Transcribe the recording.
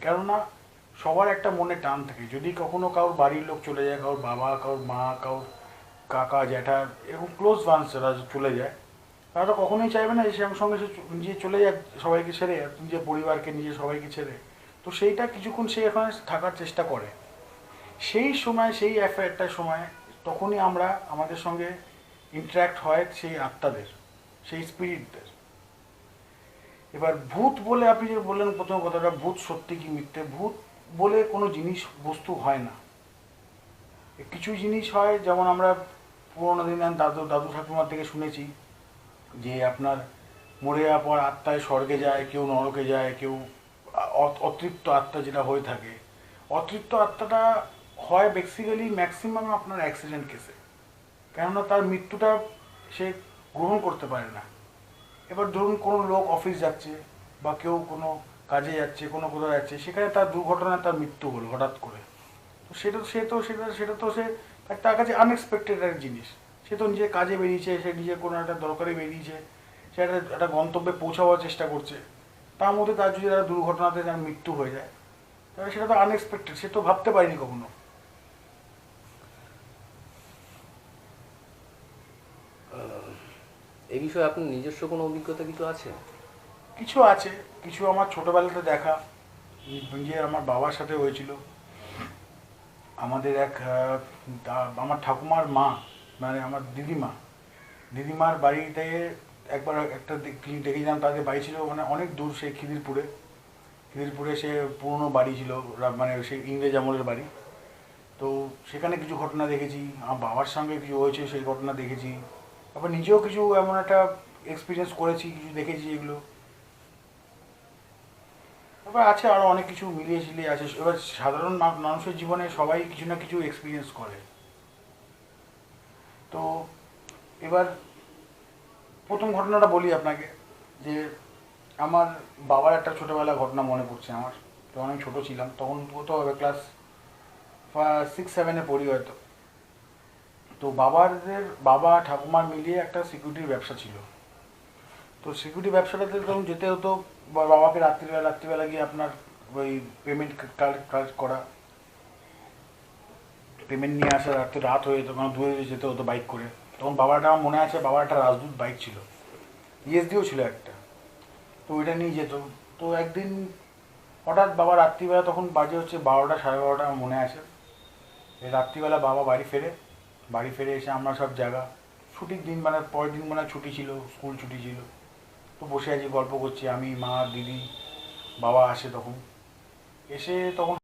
কেননা সবার একটা মনে টান থাকে। যদি কখনো কারোর বাড়ির লোক চলে যায়, কারোর বাবা, কারোর মা, কারোর কাকা, জ্যাঠা, এরকম ক্লোজ ওয়ান্স যারা চলে যায়, তারা তো কখনোই চাইবে না যে সে আমার সঙ্গে সে নিজে চলে যাক সবাইকে ছেড়ে, নিজের পরিবারকে, নিজের সবাইকে ছেড়ে। তো সেইটা কিছুক্ষণ সে এখানে থাকার চেষ্টা করে। সেই সময়, সেই একটা সময়, তখনই আমরা আমাদের সঙ্গে ইন্টারাক্ট হয় সেই আত্মাদের, সেই স্পিরিটদের। এবার ভূত বলে আপনি যে বললেন প্রথম কথাটা, ভূত সত্যি কি মিথ্যে, ভূত বলে কোনো জিনিস বস্তু হয় না। কিছু জিনিস হয়, যেমন আমরা পুরোনো দিনে দাদু দাদু ঠাকুমার থেকে শুনেছি যে আপনার মরে যাওয়ার পর আত্মায় স্বর্গে যায়, কেউ নরকে যায়, কেউ অতৃপ্ত আত্মা যেটা হয়ে থাকে। অতৃপ্ত আত্মাটা হয় বেসিক্যালি ম্যাক্সিমাম আপনার অ্যাক্সিডেন্ট কেসে, কেননা তার মৃত্যুটা সে গ্রহণ করতে পারে না। এবার ধরুন কোনো লোক অফিস যাচ্ছে বা কেউ কোনো কাজে যাচ্ছে, কোনো কোথাও যাচ্ছে, সেখানে তার দুর্ঘটনায় তার মৃত্যু হলো হঠাৎ করে। তো সেটা তো সে তার কাছে আনএক্সপেক্টেড একটা জিনিস। সে তো নিজের কাজে বেরিয়েছে, সে নিজের কোনো একটা দরকারে বেরিয়েছে, সে একটা গন্তব্যে পৌঁছাবার চেষ্টা করছে। তার মধ্যে তার যদি একটা দুর্ঘটনাতে তার মৃত্যু হয়ে যায়, তাহলে সেটা তো আনএক্সপেক্টেড, সে তো ভাবতে পারেনি কখনো। এই বিষয়ে আপনার নিজস্ব কোনো অভিজ্ঞতা কিছু আছে? কিছু আছে, কিছু আমার ছোটোবেলাতে দেখা, যে আমার বাবার সাথে হয়েছিল। আমাদের আমার ঠাকুমার মা, মানে আমার দিদিমার বাড়িতে একবার একটা দেখেছিলাম। তাদের বাড়ি ছিল মানে অনেক দূর, সেই খিদিরপুরে সে পুরনো বাড়ি ছিল, মানে সেই ইংরেজ আমলের বাড়ি। তো সেখানে কিছু ঘটনা দেখেছি, আমার বাবার সঙ্গে কিছু হয়েছে সেই ঘটনা দেখেছি। তারপর নিজেও কিছু এমন একটা এক্সপিরিয়েন্স করেছি, কিছু দেখেছি এগুলো। তারপর আছে আরও অনেক কিছু মিলিয়ে ঝিলিয়ে আছে। এবার সাধারণ মানুষের জীবনে সবাই কিছু না কিছু এক্সপিরিয়েন্স করে। তো এবার প্রথম ঘটনাটা বলি আপনাকে, যে আমার বাবার একটা ছোটোবেলার ঘটনা মনে পড়ছে আমার। যখন আমি ছোটো ছিলাম, তখন কত হবে, ক্লাস 6-7-এ পড়ি হয়তো। তো বাবা ঠাকুমার মিলিয়ে একটা সিকিউরিটির ব্যবসা ছিল। তো সিকিউরিটি ব্যবসাটাতে তখন যেতে হতো, বাবাকে রাত্রিবেলা গিয়ে আপনার ওই পেমেন্ট কালেক্ট করা, পেমেন্ট নিয়ে আসা। রাত হয়ে যেত, কারণ দূরে যেতে হতো বাইক করে। তখন বাবাটা, আমার মনে আছে, বাবার একটা রাজদূত বাইক ছিল, ইএসডিও ছিল একটা। তো ওইটা নিয়ে যেত। তো একদিন হঠাৎ বাবা রাত্রিবেলা, তখন বাজে হচ্ছে 12টা 12:30, আমার মনে আছে। এই রাত্রিবেলা বাবা বাড়ি ফিরে এসে আমরা সব জায়গা, ছুটির দিন, মানে পরের দিন মানে ছুটি ছিল, স্কুল ছুটি ছিল। তো বসে আছি, গল্প করছি আমি, মা, দিদি। বাবা আসে তখন, এসে তখন